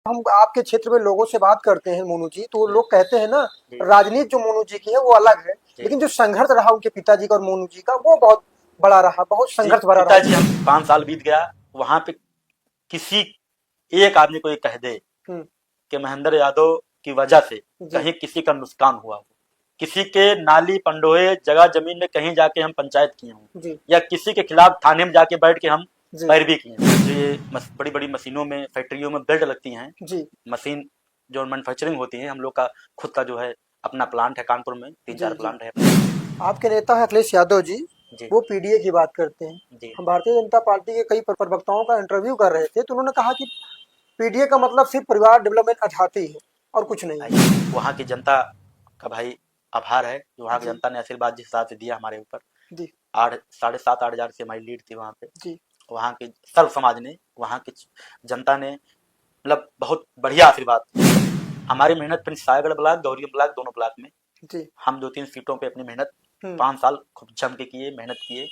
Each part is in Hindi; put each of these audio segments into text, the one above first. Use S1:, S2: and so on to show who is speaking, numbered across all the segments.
S1: हम आपके क्षेत्र में लोगों से बात करते हैं मोनू जी, तो लोग कहते हैं ना,
S2: जी
S1: राजनीति जो मोनू जी की है वो अलग है,
S2: जी
S1: लेकिन जो संघर्ष रहा उनके पिताजी का और मोनू जी का वो बहुत बड़ा रहा, बहुत
S2: जी
S1: संघर्ष भरा
S2: पिताजी,
S1: रहा।
S2: हम 5 साल बीत गया वहां पे किसी एक आदमी को ये कह दे
S1: हम्म।
S2: कि महेंद्र यादव की वजह से
S1: जी
S2: कहीं किसी का नुकसान हुआ हो, किसी के नाली पंडोहे जगह जमीन में कहीं जाके हम पंचायत किए हों,
S1: जी
S2: या किसी के खिलाफ थाने में जाके बैठ के हम
S1: जी
S2: पैरवी किए हों। जो ये बड़ी बड़ी मशीनों में, फैक्ट्रियों में बेल्ट लगती हैं,
S1: जी
S2: मशीन जो मैन्युफैक्चरिंग होती है, हम लोग का खुद का जो है अपना प्लांट है, कानपुर में 3-4
S1: जी जी
S2: प्लांट है अपने।
S1: आपके नेता है अखिलेश यादव जी,
S2: जी
S1: वो पीडीए की बात करते हैं।
S2: जी
S1: हम भारतीय जनता पार्टी के कई प्रवक्ताओं का इंटरव्यू कर रहे थे, तो उन्होंने कहा कि पीडीए का मतलब सिर्फ परिवार डेवलपमेंट अठाती है और कुछ नहीं है।
S2: वहाँ की जनता का भाई आभार है, जो वहाँ की
S1: जी
S2: जनता ने आशीर्वाद जिस हिसाब से दिया हमारे ऊपर।
S1: जी
S2: 8 7,500 से हमारी लीड थी वहाँ पे।
S1: जी
S2: वहाँ के सर्व समाज ने, वहाँ की जनता ने मतलब बहुत बढ़िया आशीर्वाद दिया। हमारी मेहनत फिर सायगढ़ ब्लॉक, गौरी ब्लॉक, दोनों ब्लॉक में
S1: जी
S2: हम 2-3 सीटों पे अपनी मेहनत
S1: हम्म
S2: 5 साल खूब जम के किए, मेहनत किए।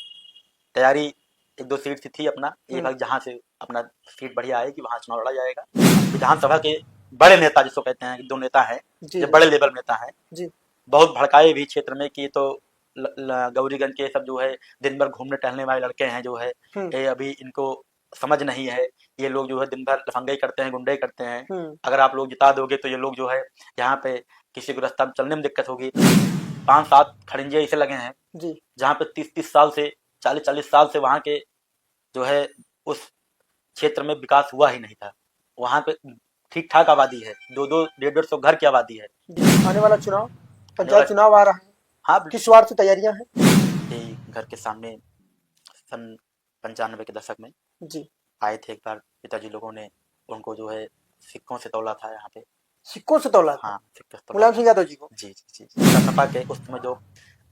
S2: तैयारी 1-2 सीट से थी अपना, ये
S1: हम्म
S2: भाग जहाँ से अपना सीट बढ़िया आएगी वहाँ चुनाव लड़ा जाएगा। विधानसभा के बड़े नेता जिसको कहते हैं, 2 नेता हैं
S1: जी
S2: जो
S1: जी
S2: बड़े लेवल नेता हैं,
S1: जी
S2: बहुत भड़काए भी क्षेत्र में कि तो गौरीगंज के सब जो है दिन भर घूमने टहलने वाले लड़के हैं, जो है
S1: हम्म
S2: ये अभी इनको समझ नहीं है, ये लोग जो है दिन भर लफंगाई करते हैं, गुंडे करते हैं।
S1: हम्म
S2: अगर आप लोग जिता दोगे तो ये लोग जो है यहाँ पे किसी को रास्ता में चलने में दिक्कत होगी। 5-7 खड़ंजे ऐसे लगे हैं
S1: जी
S2: जहाँ पे 30-30 साल से, 40-40 साल से वहाँ के जो है उस क्षेत्र में विकास हुआ ही नहीं था। वहाँ पे ठीक ठाक आबादी है, 2-2 150-150 घर की आबादी है।
S1: जी आने वाला चुनाव,
S2: आने
S1: पंचायत
S2: वाला,
S1: चुनाव आ रहा है,
S2: हाँ,
S1: किस वार से तैयारियां हैं?
S2: यही घर के सामने सन 95 के दशक में
S1: जी
S2: आए थे एक बार पिताजी लोगों ने, उनको जो है सिक्कों से तौला था यहाँ पे।
S1: सिक्कों से तौला था
S2: हाँ, सिक्के से तौला
S1: मुलायम
S2: था।
S1: सिंह यादव जी को।
S2: जी जी जी सपा के उस समय जो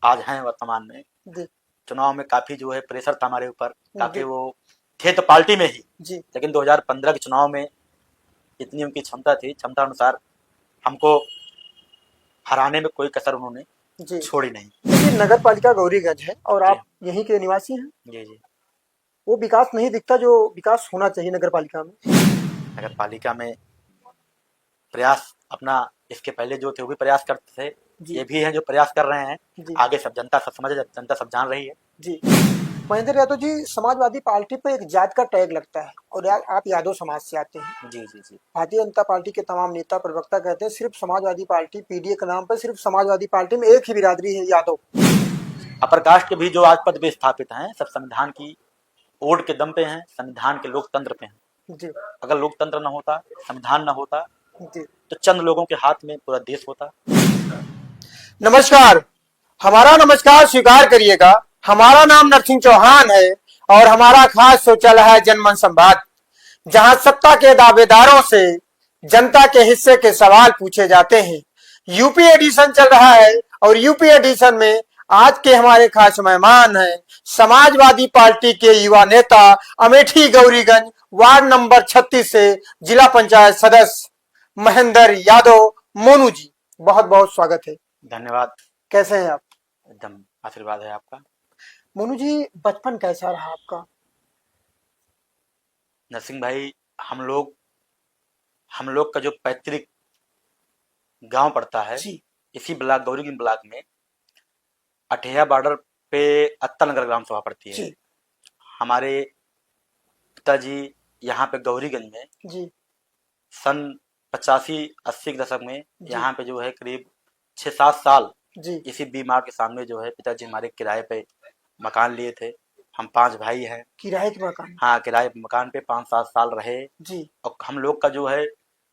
S2: आज हैं वर्तमान में,
S1: जी
S2: चुनाव में काफी जो है प्रेशर था हमारे ऊपर, काफी
S1: जी
S2: वो थे तो पार्टी में ही,
S1: जी
S2: लेकिन 2015 के चुनाव में इतनी उनकी क्षमता थी, क्षमता अनुसार हमको हराने में कोई कसर उन्होंने
S1: जी
S2: छोड़ी नहीं।
S1: देखिए, नगर पालिका गौरीगंज है और
S2: जी
S1: आप यहीं के निवासी हैं।
S2: जी जी
S1: वो विकास नहीं दिखता जो विकास होना चाहिए नगर पालिका में।
S2: नगर पालिका में प्रयास अपना, इसके पहले जो थे वो भी प्रयास करते थे,
S1: जी
S2: ये भी हैं जो प्रयास कर रहे हैं।
S1: जी
S2: आगे सब जनता सब समझ, जनता सब जान रही है।
S1: जी महेंद्र यादव जी, समाजवादी पार्टी पे एक जात का टैग लगता है और आप यादव समाज से आते हैं।
S2: जी जी जी
S1: भारतीय जनता पार्टी के तमाम नेता प्रवक्ता कहते हैं सिर्फ समाजवादी पार्टी, पीडीए के नाम पर सिर्फ समाजवादी पार्टी में एक ही बिरादरी है, यादव।
S2: अपर कास्ट के भी जो आज पद पे स्थापित हैं, सब संविधान की ओट के दम पे हैं, संविधान के लोकतंत्र पे हैं।
S1: जी
S2: अगर लोकतंत्र न होता, संविधान न होता,
S1: जी
S2: तो चंद लोगों के हाथ में पूरा देश होता।
S1: नमस्कार, हमारा नमस्कार स्वीकार करिएगा। हमारा नाम नरसिंह चौहान है और हमारा खास शौचाल है जनमन संवाद, जहां सत्ता के दावेदारों से जनता के हिस्से के सवाल पूछे जाते हैं। यूपी एडिशन चल रहा है और यूपी एडिशन में आज के हमारे खास मेहमान हैं समाजवादी पार्टी के युवा नेता, अमेठी गौरीगंज वार्ड नंबर 36 से जिला पंचायत सदस्य महेंद्र यादव मोनू जी। बहुत बहुत स्वागत है।
S2: धन्यवाद।
S1: कैसे हैं आप?
S2: एकदम आशीर्वाद है आपका।
S1: मोनू जी, बचपन कैसा रहा आपका?
S2: नरसिंह भाई, हम लोग का जो पैतृक गांव पड़ता है,
S1: जी
S2: इसी ब्लॉक, गौरीगंज ब्लॉक में अठेया बॉर्डर पे अत्ता नगर ग्राम सभा पड़ती है।
S1: जी
S2: हमारे पिताजी यहाँ पे गौरीगंज में
S1: जी
S2: सन 85-80 के दशक में
S1: जी
S2: यहाँ पे जो है करीब 6-7 साल
S1: जी
S2: इसी बीमार के सामने जो है पिताजी हमारे किराए पे मकान लिए थे। हम 5 भाई हैं।
S1: किराए के मकान।
S2: हाँ, किराए पे मकान पे 5-7 साल रहे।
S1: जी
S2: और हम लोग का जो है,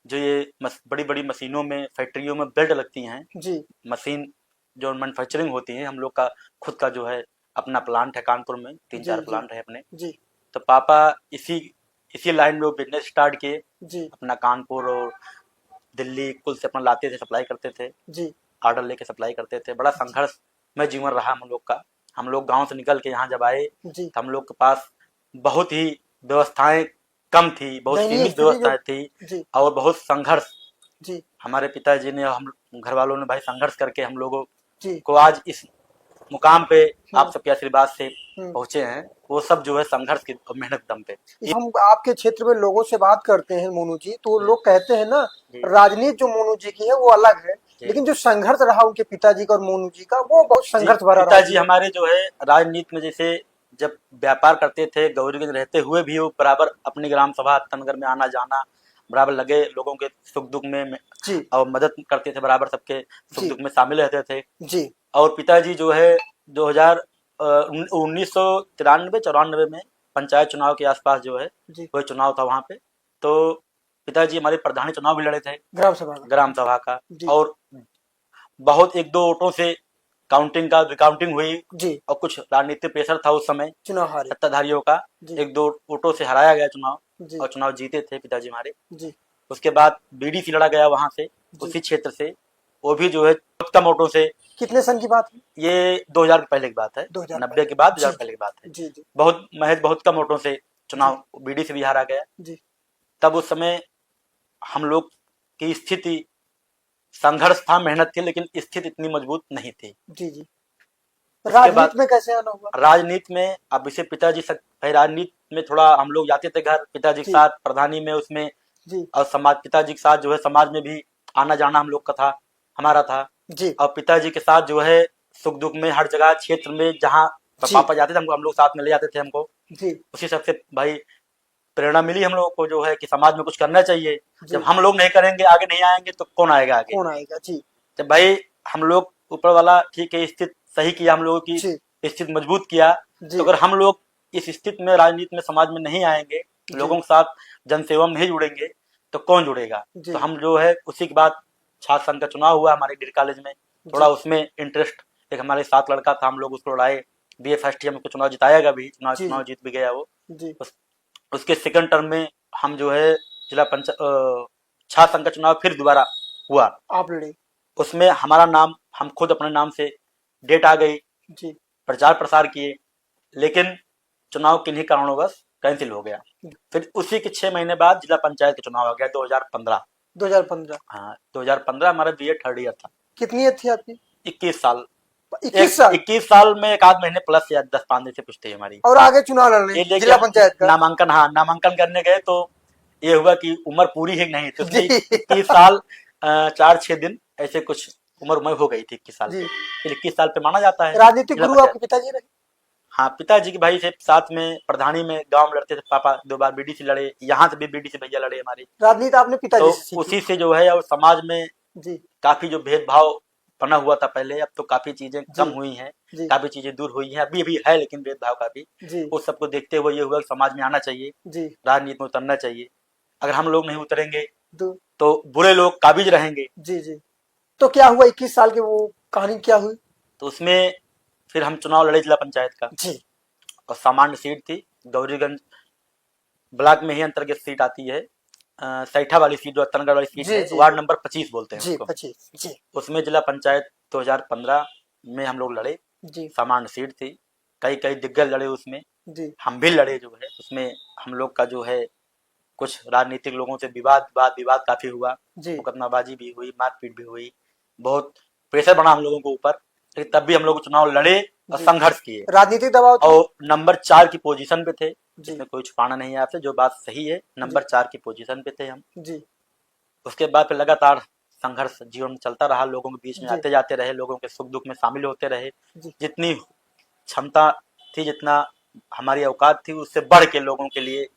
S2: जो ये बड़ी बड़ी मशीनों में, फैक्ट्रियों में बेल्ट लगती हैं,
S1: जी
S2: मशीन जो मैन्युफैक्चरिंग होती है, हम लोग का खुद का जो है अपना प्लांट है, कानपुर में तीन
S1: जी
S2: चार
S1: जी
S2: प्लांट है अपने।
S1: जी
S2: तो पापा इसी इसी लाइन में वो बिजनेस स्टार्ट किए,
S1: जी
S2: अपना कानपुर और दिल्ली कुल से अपना लाते थे, सप्लाई करते थे,
S1: जी
S2: ऑर्डर लेके सप्लाई करते थे। बड़ा संघर्ष में जीवन रहा हम लोग का। हम लोग गांव से निकल के यहाँ जब आए
S1: जी
S2: तो हम लोग के पास बहुत ही व्यवस्थाएं कम थी, बहुत
S1: दयनीय
S2: सीमित
S1: स्थिति जो।
S2: व्यवस्थाएं थी,
S1: जी
S2: और बहुत संघर्ष
S1: जी
S2: हमारे पिताजी ने, हम घर वालों ने भाई संघर्ष करके हम लोगों
S1: जी
S2: को आज इस मुकाम पे आप सबके आशीर्वाद से
S1: हम्म।
S2: पहुंचे हैं, वो सब जो है संघर्ष की और मेहनत दम पे।
S1: हम आपके क्षेत्र में लोगों से बात करते हैं मोनू जी, तो लोग कहते हैं ना,
S2: जी।
S1: राजनीति जो मोनू जी की है वो अलग है,
S2: जी।
S1: लेकिन जो संघर्ष रहा उनके पिताजी का और मोनू जी का, वो बहुत संघर्ष भरा रहा
S2: पिताजी
S1: है।
S2: हमारे जो है राजनीति में, जैसे जब व्यापार करते थे गौरीगंज रहते हुए भी, वो बराबर अपनी ग्राम सभा तनगर में आना जाना, बराबर लगे लोगों के सुख दुख में
S1: जी
S2: और मदद करते थे, बराबर सबके सुख
S1: जी
S2: दुख में शामिल रहते थे।
S1: जी
S2: और पिताजी जो है 1993-94 में पंचायत चुनाव के आसपास जो है
S1: जी
S2: कोई चुनाव था वहां पे, तो पिताजी हमारे प्रधानी चुनाव भी लड़े थे ग्राम सभा का,
S1: जी
S2: और बहुत एक दो वोटों से काउंटिंग का रिकाउंटिंग हुई,
S1: जी
S2: और कुछ राजनीतिक प्रेशर था उस समय
S1: चुनाव हारे
S2: सत्ताधारियों का,
S1: जी
S2: एक दो वोटों से हराया गया चुनाव,
S1: जी
S2: और चुनाव जीते थे पिताजी हमारे।
S1: जी
S2: उसके बाद बीडीसी लड़ा गया वहां से, उसी क्षेत्र से, वो भी जो है बहुत कम वोटों से।
S1: कितने सन की बात है?
S2: ये 2000 के पहले की बात है,
S1: 2000
S2: 90 के बाद 2000
S1: जी
S2: पहले की बात है।
S1: जी जी
S2: बहुत कम वोटों से चुनाव बीडीसी भी हारा गया।
S1: जी
S2: तब उस समय हम लोग की स्थिति, संघर्ष था, मेहनत थी, लेकिन स्थिति इतनी मजबूत नहीं थी।
S1: जी जी
S2: उसके बाद
S1: राजनीति में कैसे आना हुआ?
S2: राजनीति में अब इसे पिताजी राजनीति में थोड़ा हम लोग जाते थे घर पिताजी के
S1: जी
S2: साथ, प्रधानी में उसमें,
S1: जी
S2: और समाज पिताजी के साथ जो है समाज में भी आना जाना हम लोग का था, हमारा था।
S1: जी
S2: और पिताजी के साथ जो है सुख दुख में हर जगह क्षेत्र में जहाँ
S1: जी
S2: पापा जाते थे हमको, हम लोग साथ में ले जाते थे हमको।
S1: जी
S2: उसी सबसे भाई प्रेरणा मिली हम लोगों को जो है कि समाज में कुछ करना चाहिए।
S1: जी
S2: जब हम लोग नहीं करेंगे, आगे नहीं आएंगे, तो कौन आएगा आगे?
S1: कौन आएगा? जी
S2: जब भाई हम लोग, ऊपर वाला ठीक है स्थिति सही किया, हम लोगों की
S1: जी
S2: स्थिति मजबूत किया,
S1: जी
S2: तो अगर हम लोग इस स्थिति में राजनीति में समाज में नहीं आएंगे,
S1: जी
S2: लोगों के साथ जनसेवा में नहीं जुड़ेंगे, तो कौन जुड़ेगा?
S1: जी
S2: तो हम जो है उसी के बाद छात्र संघ का चुनाव हुआ हमारे डिग्री कॉलेज में, थोड़ा
S1: जी
S2: उसमें इंटरेस्ट, एक हमारे साथ लड़का था, हम लोग उसको लड़ाए, बीए फर्स्ट ईयर में उसको चुनाव जिताएगा भी,
S1: जी
S2: चुनाव जीत भी गया वो।
S1: जी
S2: उसके सेकंड टर्म में हम जो है जिला छात्र संघ का चुनाव फिर दोबारा हुआ,
S1: आप लड़े?
S2: उसमें हमारा नाम, हम खुद अपने नाम से डेट आ गई,
S1: जी
S2: प्रचार प्रसार किए, लेकिन चुनाव किन्हीं कारणोंवश कैंसिल हो गया। फिर उसी के 6 महीने बाद जिला पंचायत का चुनाव हो गया 2015।
S1: 2015
S2: हाँ 2015 हमारा बीए थर्ड ईयर था।
S1: कितनी एज थी आपकी?
S2: 21 साल।
S1: 21 साल
S2: 21 साल में एक आध महीने प्लस या 10-5 दिन से कुछ थी हमारी।
S1: और आगे चुनाव लड़ रहे
S2: ये
S1: हैं
S2: लेके
S1: जिला पंचायत का?
S2: नामांकन, हाँ नामांकन करने गए तो ये हुआ कि उम्र पूरी है नहीं, तो
S1: जी
S2: 21 साल 4-6 दिन ऐसे कुछ उम्र हो गई थी 21 साल
S1: जी
S2: पे, फिर 21 साल पे माना जाता है
S1: राजनीतिक
S2: जिला
S1: गुरु
S2: पंचायत।
S1: आपके पिताजी रहे?
S2: हाँ पिताजी के भाई से साथ में प्रधानी में गांव में लड़ते थे पापा, 2 बार बीडीसी लड़े, यहाँ से भी बीडीसी भैया लड़े हमारे,
S1: राजनीति आपने पिताजी
S2: तो
S1: से सीखी?
S2: उसी से जो है, और समाज में
S1: जी
S2: काफी जो भेदभाव बना हुआ था पहले, अब तो काफी चीजें
S1: जी
S2: कम हुई हैं,
S1: जी
S2: काफी चीजें दूर हुई हैं, अभी भी है लेकिन भेदभाव काफी।
S1: जी
S2: उस सबको देखते हुए ये हुआ कि समाज में आना चाहिए,
S1: जी
S2: राजनीति में उतरना चाहिए। अगर हम लोग नहीं उतरेंगे
S1: दो
S2: तो बुरे लोग काबिज रहेंगे।
S1: जी जी तो क्या हुआ 21 साल के, वो कहानी क्या हुई?
S2: तो उसमें फिर हम चुनाव लड़े जिला पंचायत का,
S1: जी
S2: और सामान्य सीट थी, गौरीगंज ब्लॉक में ही अंतर्गत सीट आती है, सैठा वाली सीट, जो तनगढ़ वाली सीट
S1: जी
S2: है,
S1: जी
S2: वार्ड नंबर 25 बोलते हैं
S1: जी
S2: उसको।
S1: 25 जी
S2: उसमें जिला पंचायत 2015 में हम लोग लड़े,
S1: जी
S2: सामान्य सीट थी, कई कई दिग्गज लड़े उसमें,
S1: जी
S2: हम भी लड़े जो है उसमें। हम लोग का जो है कुछ राजनीतिक लोगों से विवाद काफी हुआ,
S1: जी
S2: मुकदमाबाजी भी हुई, मारपीट भी हुई, बहुत प्रेशर बना हम लोगों को ऊपर, लेकिन तब भी हम लोग चुनाव लड़े और
S1: जी
S2: संघर्ष किए,
S1: राजनीतिक दबाव था?
S2: और नंबर 4 की पोजीशन पे थे।
S1: जी
S2: इसमें कोई छुपाना नहीं है आपसे, जो बात सही है, नंबर 4 की पोजीशन पे थे हम।
S1: जी
S2: उसके बाद फिर लगातार संघर्ष जीवन में चलता रहा, लोगों के बीच में
S1: जी
S2: आते जाते रहे, लोगों के सुख दुख में शामिल होते रहे,
S1: जी
S2: जितनी क्षमता थी, जितना हमारी औकात थी, उससे बढ़ के लोगों के लिए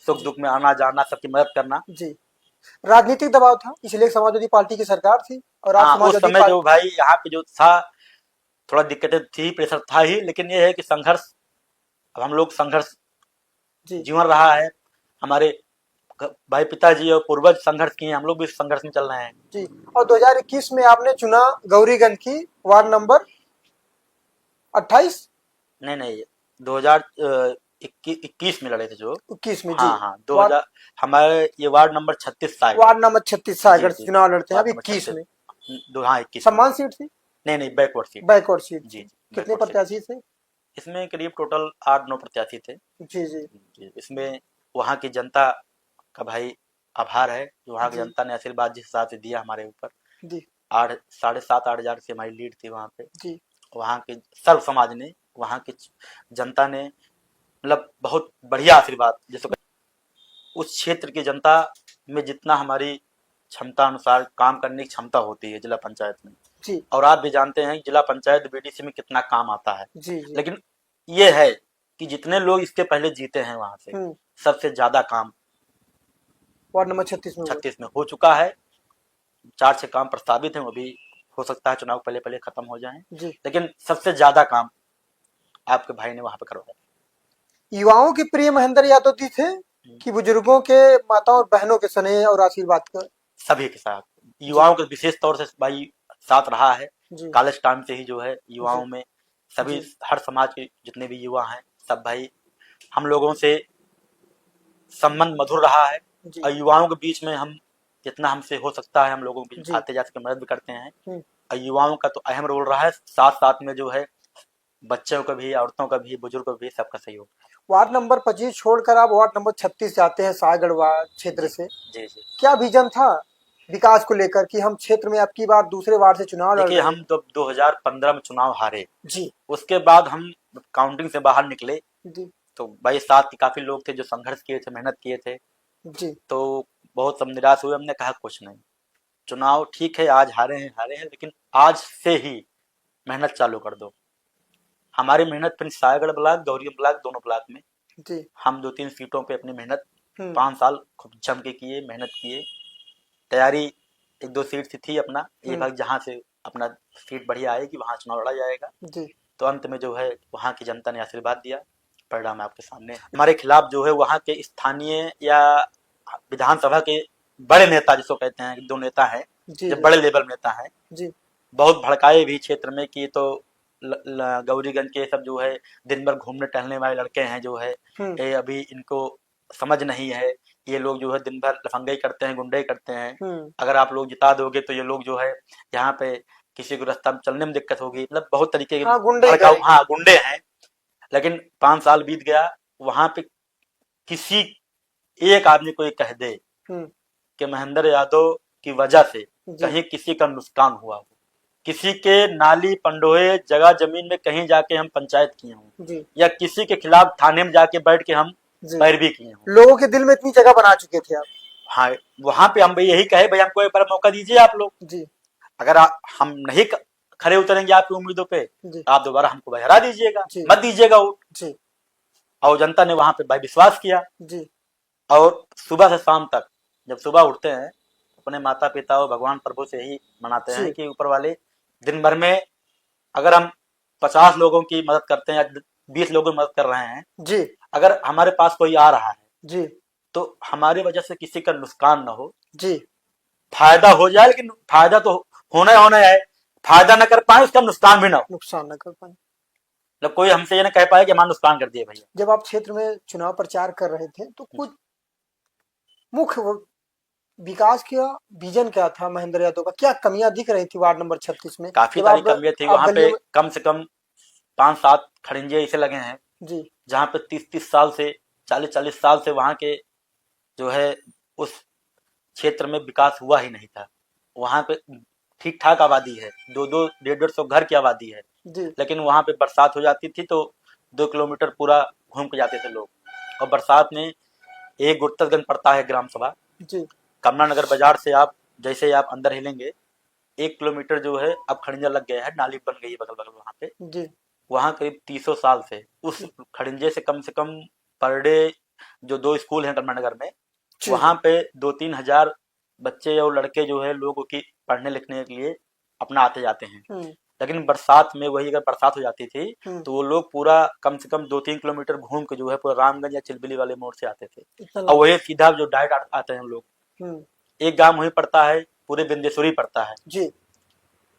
S2: सुख दुख में आना जाना, सबकी मदद करना।
S1: जी राजनीतिक दबाव था इसलिए समाजवादी पार्टी की सरकार थी और आप
S2: हाँ उस
S1: समाजवादी
S2: समय जो
S1: पार्टी?
S2: भाई यहाँ पे जो था, थोड़ा दिक्कतें थी, प्रेशर था ही, लेकिन ये है कि संघर्ष, अब हम लोग संघर्ष
S1: जी
S2: जीवन रहा है, हमारे भाई पिताजी और पूर्वज संघर्ष किए, हम लोग भी संघर्ष में चल रहे हैं।
S1: जी और 2021 में आपने चुना गौरीगंज की वार्ड नंबर 28?
S2: नहीं 2021 में लड़े थे जो।
S1: 21 में? जी
S2: हाँ 2000 हमारे ये वार्ड नंबर 36 था,
S1: वार्ड नंबर 36 सागर से चुनाव लड़ते हैं अब
S2: वार्ड नंबर
S1: 21 में।
S2: 36, हाँ 21
S1: सम्मान सीट थी?
S2: नहीं बैकवर्ड सीट।
S1: बैकवर्ड सीट
S2: जी
S1: थी।
S2: जी
S1: कितने
S2: backward seat।
S1: प्रत्याशी थे?
S2: इसमें करीब टोटल 8-9 प्रत्याशी थे।
S1: जी जी
S2: जी, इसमें वहाँ की जनता का भाई आभार है, जो वहाँ की
S1: जी
S2: जनता ने आशीर्वाद जिस हिसाब से दिया हमारे ऊपर,
S1: जी
S2: 8 7.5-8 हजार से हमारी लीड थी वहाँ पे।
S1: जी
S2: वहाँ के सर्व समाज ने, वहाँ की जनता ने मतलब बहुत बढ़िया आशीर्वाद, जैसे उस क्षेत्र की जनता में जितना हमारी क्षमता अनुसार काम करने की क्षमता होती है जिला पंचायत में,
S1: जी
S2: और आप भी जानते हैं जिला पंचायत बीडीसी में कितना काम आता है।
S1: जी जी।
S2: लेकिन ये है कि जितने लोग इसके पहले जीते हैं वहां से सबसे ज्यादा काम
S1: वार्ड नंबर 36 में हुआ।
S2: 36 में हो चुका है। 4-6 काम प्रस्तावित हैं, वो भी हो सकता है चुनाव पहले पहले खत्म हो जाएं,
S1: जी।
S2: लेकिन सबसे ज्यादा काम आपके भाई ने वहां पे करवाया।
S1: युवाओं के प्रिय महेंद्र यादव जी थे कि बुजुर्गों के, माताओं और बहनों के स्नेह और आशीर्वाद का?
S2: सभी के साथ, युवाओं के विशेष तौर से भाई साथ रहा है।
S1: जी
S2: कॉलेज टाइम से ही जो है युवाओं
S1: जी
S2: में सभी,
S1: जी
S2: हर समाज के जितने भी युवा हैं सब भाई हम लोगों से संबंध मधुर रहा है।
S1: जी
S2: और युवाओं के बीच में हम जितना हमसे हो सकता है हम लोगों के बीच
S1: जी।
S2: में आते जाते मदद भी करते हैं।
S1: हम्म।
S2: और युवाओं का तो अहम रोल रहा है, साथ साथ में जो है बच्चों का भी, औरतों का भी, बुजुर्गों का भी, सबका सहयोग।
S1: वार्ड नंबर 25 छोड़कर आप वार्ड नंबर 36 जाते हैं, सायगढ़ वार्ड क्षेत्र से।
S2: जी जी।
S1: क्या विजन था विकास को लेकर कि हम क्षेत्र में अब की बार दूसरे वार्ड से चुनाव लड़
S2: देखिए,
S1: रहे
S2: हम
S1: हैं?
S2: जब 2015 में चुनाव हारे,
S1: जी
S2: उसके बाद हम काउंटिंग से बाहर निकले
S1: जी
S2: तो भाई साथ के काफी लोग थे जो संघर्ष किए थे, मेहनत किए थे,
S1: जी
S2: तो बहुत सब निराश हुए। हमने कहा कुछ नहीं, चुनाव ठीक है आज हारे हैं, लेकिन आज से ही मेहनत चालू कर दो। हमारी मेहनत फिर सायगढ़ ब्लॉक, गौरियम ब्लॉक, दोनों ब्लॉक में
S1: जी।
S2: हम 2-3 सीटों पे अपनी मेहनत 5 साल खूब जम के किए, मेहनत किए, तैयारी। 1-2 सीट से थी अपना, ये भाग जहाँ से अपना सीट बढ़िया आएगी वहां चुनाव लड़ा जाएगा।
S1: जी
S2: तो अंत में जो है वहां की जनता ने आशीर्वाद दिया, परिणाम आपके सामने। हमारे खिलाफ जो है वहां के स्थानीय या विधानसभा के बड़े नेता जिसको कहते हैं, 2 नेता हैं
S1: जी
S2: जो बड़े लेवल नेता हैं,
S1: जी
S2: बहुत भड़काए भी क्षेत्र में कि तो गौरीगंज के सब जो है दिन भर घूमने टहलने वाले लड़के हैं जो है, ये अभी इनको समझ नहीं है, ये लोग जो है दिन भर लफंगाई करते हैं, गुंडाई करते हैं, अगर आप लोग जिता दोगे तो ये लोग जो है यहाँ पे किसी को रास्ता में चलने में दिक्कत होगी, मतलब बहुत तरीके के गुंडे हैं। लेकिन 5 साल बीत गया, वहां पे किसी एक आदमी को ये कह दे कि महेंद्र यादव की वजह से कहीं किसी का नुकसान हुआ हो, किसी के नाली पंडोहे जगह जमीन में कहीं जाके हम पंचायत किए हों, या किसी के खिलाफ थाने में जाके बैठ के हम पैरवी किए हों,
S1: लोगों के दिल में इतनी जगह बना चुके थे आप।
S2: हाँ, वहां पे हम यही कहे भाई हमको एक बार मौका दीजिए आप लोग
S1: जी।
S2: अगर हम नहीं खड़े उतरेंगे आपकी उम्मीदों पे तो आप दोबारा हमको भाई हरा दीजिएगा, मत दीजिएगा वोट। और जनता ने वहां पे भाई विश्वास किया जी। और सुबह से शाम तक जब सुबह उठते हैं अपने माता पिता और भगवान प्रभु से ही मनाते हैं कि ऊपर वाले दिन भर में अगर हम 50 लोगों की मदद करते हैं या 20 लोगों की मदद कर रहे हैं जी, अगर हमारे पास कोई आ रहा है जी तो हमारी वजह से किसी का नुकसान ना हो जी, फायदा हो जाए, लेकिन फायदा तो होना है, फायदा ना कर पाए उसका नुकसान भी ना हो,
S1: नुकसान ना कर पाए,
S2: मतलब कोई हमसे ये ना कह पाए कि हमारा नुकसान कर दिए भैया।
S1: जब आप क्षेत्र में चुनाव प्रचार कर रहे थे तो कुछ मुख्य विकास का विजन क्या था महेंद्र यादव का? क्या कमियां दिख रही थी वार्ड नंबर 36 में?
S2: काफी सारी कमियां थी वहां पे, कम से कम 5-7 खड़िंजे ऐसे लगे हैं जी, जहाँ पे 30-30 साल से 40-40 साल से वहां के जो है उस क्षेत्र में विकास हुआ ही नहीं था। वहां पे ठीक ठाक आबादी है, 200-150 घर की आबादी है जी, लेकिन वहां पे बरसात हो जाती थी तो 2 किलोमीटर पूरा घूम के जाते थे लोग। और बरसात में एक गुर्तरगंज पड़ता है ग्राम सभा जी, कमला नगर बाजार से आप जैसे आप अंदर हिलेंगे 1 किलोमीटर जो है अब खड़िंजा लग गया है, नाली बन गई है बगल बगल वहां पे जी, वहां करीब 300 साल से उस खड़िंजे से कम पर डे जो 2 स्कूल हैं कमला नगर में, वहां पे 2-3 हजार बच्चे और लड़के जो है लोगों की पढ़ने लिखने के लिए अपना आते जाते हैं। लेकिन बरसात में वही अगर बरसात हो जाती थी तो वो लोग पूरा कम से कम 2-3 किलोमीटर घूम के जो है पूरा रामगंज या चिलबिली वाले मोड़ से आते थे, और वही सीधा जो डायरेक्ट आते हैं लोग। एक गांव वही पड़ता है, पूरे बिंदेश्वरी पड़ता है जी,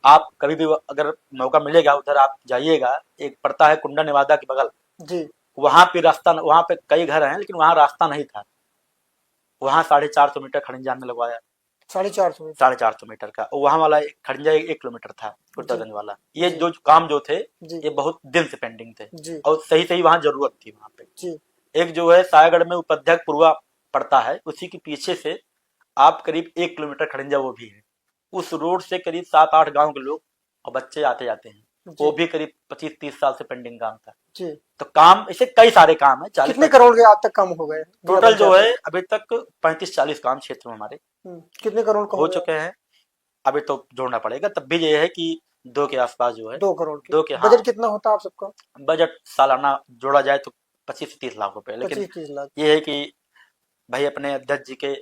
S2: आप कभी भी अगर मौका मिलेगा उधर आप जाइएगा, एक पड़ता है कुंडा नेवादा के बगल जी, वहां पे रास्ता, वहां पे कई घर हैं लेकिन वहां रास्ता नहीं था, वहां 450 मीटर खड़िंजा में लगवाया, 450 मीटर का, वहां वाला खड़िंजा 1 किलोमीटर था गुर्तरगंज वाला। ये जो काम जो थे ये बहुत दिन से पेंडिंग थे और सही वहां जरूरत थी वहां पे जी। एक जो है सायगढ़ में उपाध्यक्ष पूर्वा पड़ता है, उसी के पीछे से आप करीब 1 किलोमीटर खड़िंजा वो भी है, उस रोड से करीब 7-8 गांव के लोग और बच्चे आते जाते हैं, वो भी करीब 25-30 साल से पेंडिंग काम था
S1: जी।
S2: तो काम ऐसे कई सारे काम है। 40
S1: कितने करोड़ के आज तक काम हो गए
S2: टोटल जो है अभी तक 35-40 काम क्षेत्र में हमारे
S1: कितने करोड़
S2: हो चुके हैं। अभी तो जोड़ना पड़ेगा, तब भी ये है कि 2 के आसपास जो है
S1: 2 करोड़ के।
S2: 2 के। हाँ,
S1: बजट कितना होता है आप सबका?
S2: बजट सालाना जोड़ा जाए तो 25 से 30 लाख रुपए, लेकिन
S1: 25-30 लाख।
S2: ये है कि भाई अपने अध्यक्ष जी के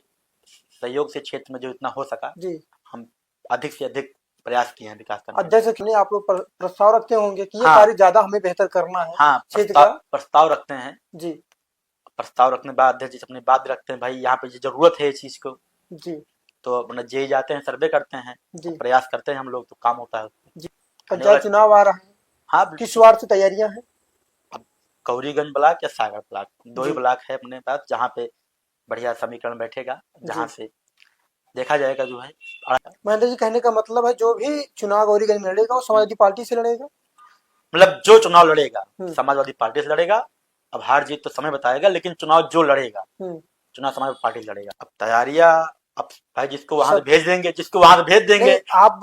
S2: सहयोग से क्षेत्र में जो इतना हो सका
S1: जी,
S2: हम अधिक से अधिक प्रयास किए हैं विकास करने।
S1: अध्यक्ष ने आप लोग प्रस्ताव रखते होंगे कि ये
S2: हाँ,
S1: कार्य ज्यादा हमें बेहतर करना है।
S2: हाँ,
S1: क्षेत्र का
S2: प्रस्ताव रखते हैं
S1: जी।
S2: प्रस्ताव रखने के बाद अध्यक्ष जी अपनी बात रखते हैं, भाई यहाँ पे जरूरत है इस चीज को
S1: जी।
S2: तो अपना जे जाते हैं, सर्वे करते हैं
S1: जी।
S2: प्रयास करते हैं हम लोग, तो काम होता है
S1: जी। पंचायत चुनाव आ रहा है।
S2: हाँ,
S1: किस वार्ड से तैयारियां हैं?
S2: अब गौरीगंज ब्लॉक या सागर ब्लॉक, 2 ही ब्लॉक है अपने पास जहाँ पे बढ़िया समीकरण बैठेगा, जहाँ से देखा जाएगा जो है।
S1: महेंद्र जी, कहने का मतलब है जो भी चुनाव गौरीगंज में लड़ेगा वो समाजवादी पार्टी से लड़ेगा?
S2: मतलब जो चुनाव लड़ेगा समाजवादी पार्टी से लड़ेगा। अब हार जीत तो समय बताएगा, लेकिन चुनाव जो लड़ेगा चुनाव समाजवादी पार्टी से लड़ेगा। अब तैयारियां, अब भाई जिसको वहां से भेज देंगे, जिसको वहां से भेज देंगे।
S1: आप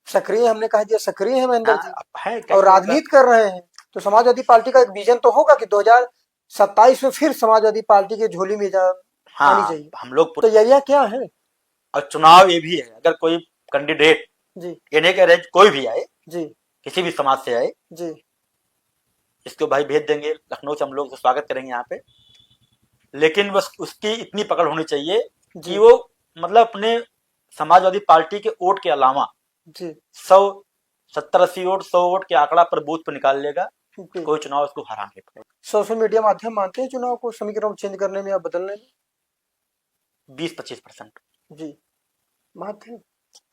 S1: सक्रिय, हमने कहा दिया सक्रिय है महेंद्र जी
S2: है
S1: और राजनीति कर रहे हैं, तो समाजवादी पार्टी का एक विजन तो होगा कि 2027 में फिर समाजवादी पार्टी के झोली में आनी चाहिए।
S2: हम लोग
S1: तैयारियां क्या है?
S2: और चुनाव ये भी है, अगर कोई कैंडिडेट
S1: जी
S2: ये के रेंज कोई भी आए
S1: जी,
S2: किसी भी समाज से आए
S1: जी,
S2: इसको भाई भेज देंगे लखनऊ से, हम लोग स्वागत करेंगे यहाँ पे। लेकिन बस उसकी इतनी पकड़ होनी चाहिए कि वो मतलब अपने समाजवादी पार्टी के वोट के अलावा 170-80 वोट 100 वोट के आंकड़ा पर बूथ पर निकाल लेगा, कोई चुनाव उसको हरा के पड़ेगा।
S1: सोशल मीडिया माध्यम मानते हैं चुनाव को समीकरण चेंज करने में या बदलने में?
S2: 20-25%
S1: जी मानते हैं।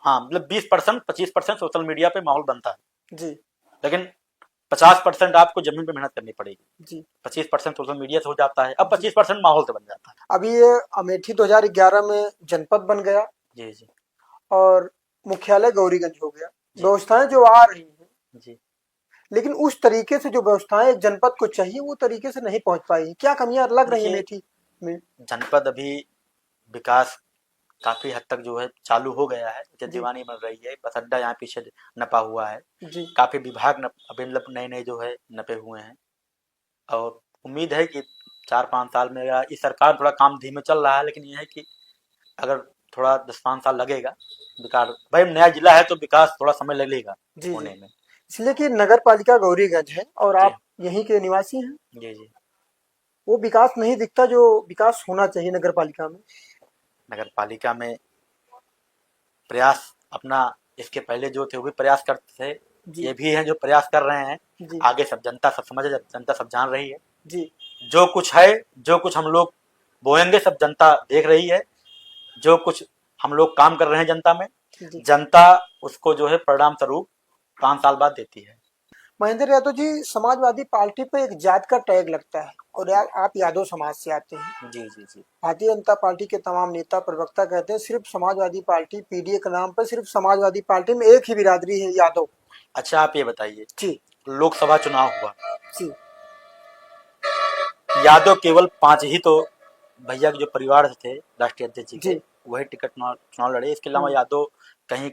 S2: हाँ, मतलब 20% 25% सोशल मीडिया पे माहौल बनता है
S1: जी,
S2: लेकिन 50% आपको जमीन पे मेहनत करनी पड़ेगी
S1: जी।
S2: 25% सोशल मीडिया से हो जाता है, अब 25% माहौल से बन जाता है।
S1: अभी ये अमेठी 2011 में जनपद बन गया
S2: जी जी,
S1: और मुख्यालय गौरीगंज हो गया। व्यवस्थाएं जो आ रही हैं
S2: जी,
S1: लेकिन उस तरीके से जो व्यवस्थाएं एक जनपद को चाहिए वो तरीके से नहीं पहुंच पाई। क्या कमियां लग रही है अमेठी में?
S2: जनपद अभी विकास काफी हद तक जो है चालू हो गया है, दीवानी बन रही है, बस अड्डा यहाँ पीछे नपा हुआ है। काफी विभाग अभी मतलब नए नए जो है नपे हुए हैं और उम्मीद है कि 4-5 साल में, इस सरकार थोड़ा काम धीमे चल रहा है, लेकिन यह है कि अगर थोड़ा 10-5 साल लगेगा विकास, भाई नया जिला है तो विकास थोड़ा समय लगेगा होने में।
S1: इसलिए कि नगर पालिका गौरीगंज है और आप यहीं के निवासी हैं।
S2: जी जी,
S1: वो विकास नहीं दिखता जो विकास होना चाहिए नगर पालिका में।
S2: नगर पालिका में प्रयास अपना, इसके पहले जो थे वो भी प्रयास करते थे, ये भी हैं जो प्रयास कर रहे हैं। आगे सब जनता सब समझ, जनता सब जान रही है जी। जो कुछ है, जो कुछ हम लोग बोएंगे सब जनता देख रही है। जो कुछ हम लोग काम कर रहे हैं जनता में, जनता उसको जो है परिणाम स्वरूप 5 साल बाद देती है।
S1: महेंद्र यादव जी, समाजवादी पार्टी पे एक जात का टैग लगता है और आप यादव समाज से आते हैं।
S2: जी जी जी।
S1: भारतीय जनता पार्टी के तमाम नेता प्रवक्ता कहते हैं सिर्फ समाजवादी पार्टी पीडीए के नाम पर, सिर्फ समाजवादी पार्टी में एक ही बिरादरी है, यादव।
S2: अच्छा, आप ये बताइए
S1: जी,
S2: लोकसभा चुनाव हुआ
S1: जी,
S2: यादव केवल 5 ही तो भैया के जो परिवार थे राष्ट्रीय अध्यक्ष जी के, वही टिकट चुनाव लड़े। इसके अलावा यादव कहीं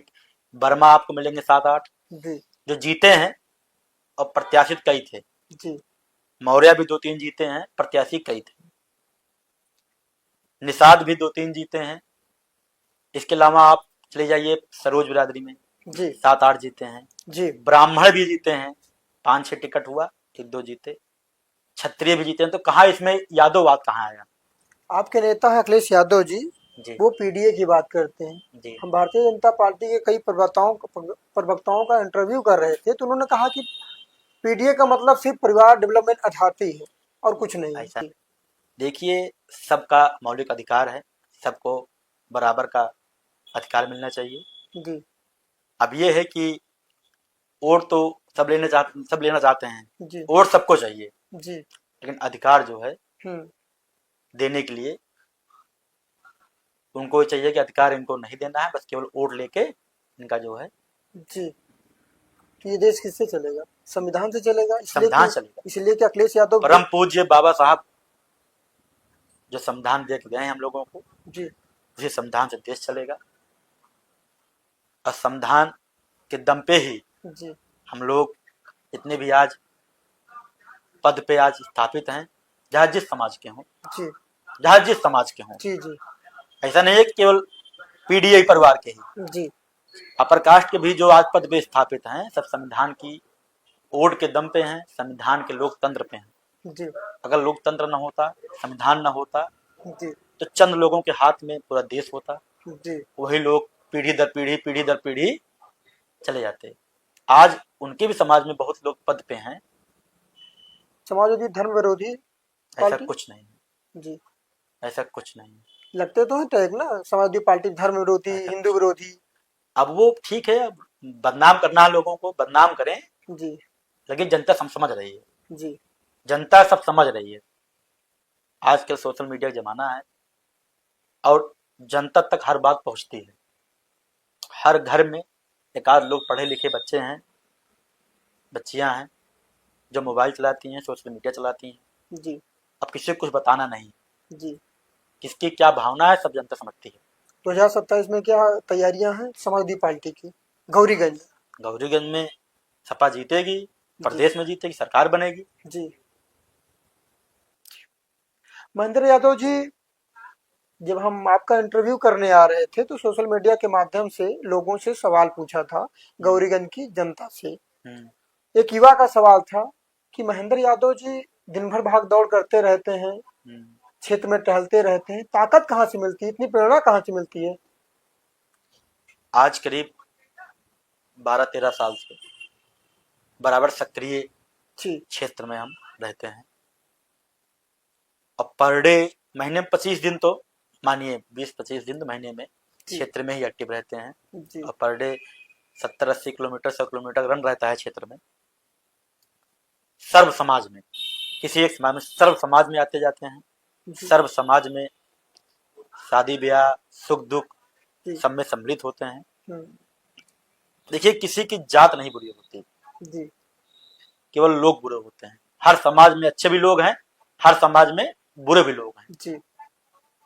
S2: वर्मा आपको मिलेंगे 7-8 जो जीते हैं और प्रत्याशित कई थे जी। मौर्य भी 2-3 जीते हैं, प्रत्याशी कई थे। निषाद भी 2-3 जीते हैं। इसके अलावा आप चले जाइए सरोज बिरादरी में जी 7-8 जीते हैं जी। ब्राह्मण भी जीते हैं, 5-6 टिकट हुआ, 1-2 जीते। क्षत्रिय भी जीते हैं, तो कहाँ इसमें यादववाद कहाँ आया? आपके नेता है अखिलेश यादव जी, वो पीडीए की बात करते हैं जी। हम भारतीय जनता पार्टी के कई प्रवक्ताओं का इंटरव्यू कर रहे थे तो उन्होंने कहा कि पीडीए का मतलब सिर्फ परिवार डेवलपमेंट अथॉरिटी है और कुछ नहीं है। देखिए, सबका मौलिक अधिकार है, सबको बराबर का अधिकार मिलना चाहिए जी। अब ये है कि वोट तो सब लेना चाहते हैं जी। वोट सबको चाहिए जी, लेकिन अधिकार जो है देने के लिए उनको चाहिए कि अधिकार इनको नहीं देना है, बस केवल वोट लेके इनका जो है जी। ये देश किससे चलेगा? संविधान से चलेगा। संविधान चलेगा, इसलिए कि अखिलेश यादव परम पूज्य बाबा साहब जो संविधान दे के गए हैं हम लोगों को जी, उसी संविधान से देश चलेगा और संविधान के दम पे ही जी हम लोग जितने भी आज पद पे आज स्थापित हैं, जहाँ जिस समाज के हों, जहाँ जिस समाज के हों,
S1: जी जी,
S2: ऐसा नहीं है कि केवल पीडीआई परिवार के ही
S1: जी,
S2: अपर कास्ट के भी जो आज पद पे स्थापित हैं, सब संविधान की ओट के दम पे हैं, संविधान के लोकतंत्र पे हैं।
S1: जी,
S2: अगर लोकतंत्र न होता, संविधान न होता,
S1: जी,
S2: तो चंद लोगों के हाथ में पूरा देश होता।
S1: जी,
S2: वही लोग पीढ़ी दर पीढ़ी चले जाते। आज उनके भी समाज में बहुत लोग पद पे हैं।
S1: समाजवादी धर्म विरोधी
S2: ऐसा कुछ नहीं है,
S1: जी,
S2: ऐसा कुछ नहीं है।
S1: लगते तो है टैग ना, समाजवादी पार्टी धर्म विरोधी, हिंदू विरोधी।
S2: अब वो ठीक है, बदनाम करना है, लोगों को बदनाम करें
S1: जी,
S2: लेकिन जनता समझ रही है,
S1: जी,
S2: जनता सब समझ रही है। आजकल सोशल मीडिया का जमाना है और जनता तक हर बात पहुंचती है। हर घर में एक आध लोग पढ़े लिखे बच्चे हैं, बच्चियां हैं जो मोबाइल चलाती हैं, सोशल मीडिया चलाती हैं।
S1: जी,
S2: अब किसी को कुछ बताना नहीं,
S1: जी,
S2: किसकी क्या भावना है सब जनता समझती है।
S1: 2027 में क्या तैयारियां हैं समाजवादी पार्टी की?
S2: गौरीगंज में सपा जीतेगी, प्रदेश में जीतेगी, सरकार बनेगी।
S1: जी, महेंद्र यादव जी, जब हम आपका इंटरव्यू करने आ रहे थे तो सोशल मीडिया के माध्यम से लोगों से सवाल पूछा था, गौरीगंज की जनता से। एक युवा का सवाल था कि महेंद्र यादव जी दिन भर भाग दौड़ करते रहते हैं, क्षेत्र में टहलते रहते हैं, ताकत कहाँ से मिलती है, इतनी प्रेरणा कहाँ से मिलती है?
S2: आज करीब 12-13 साल से बराबर सक्रिय क्षेत्र में हम रहते हैं और पर डे महीने में 25 दिन तो मानिए 20-25 दिन तो महीने में क्षेत्र में ही एक्टिव रहते हैं और per day 70-80 kilometre 100 kilometre run रहता है क्षेत्र में। सर्व समाज में, किसी एक समाज में, सर्व समाज में आते जाते हैं, सर्व समाज में शादी ब्याह सुख दुख सब में सम्मिलित होते हैं। देखिए, किसी की जात नहीं बुरी होती, केवल लोग बुरे होते हैं। हर समाज में अच्छे भी लोग हैं, हर समाज में बुरे भी लोग हैं।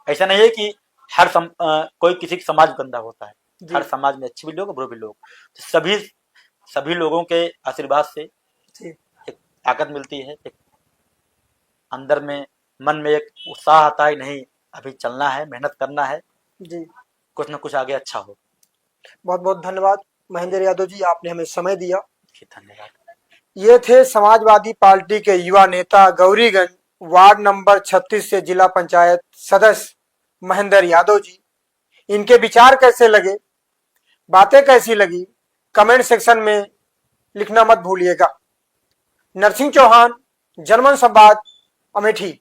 S2: ऐसा नहीं है कि कोई किसी का समाज गंदा होता है, हर समाज में अच्छे भी लोग बुरे भी लोग। तो सभी लोगों के आशीर्वाद से एक ताकत मिलती है, एक अंदर में मन में एक उत्साह आता है, नहीं अभी चलना है, मेहनत करना है, कुछ न कुछ आगे अच्छा हो।
S1: बहुत बहुत धन्यवाद महेंद्र यादव जी, आपने हमें समय दिया।
S2: धन्यवाद।
S1: ये थे समाजवादी पार्टी के युवा नेता, गौरीगंज वार्ड नंबर 36 से जिला पंचायत सदस्य महेंद्र यादव जी। इनके विचार कैसे लगे, बातें कैसी लगी, कमेंट सेक्शन में लिखना मत भूलिएगा। नरसिंह चौहान, जनमन संवाद, अमेठी।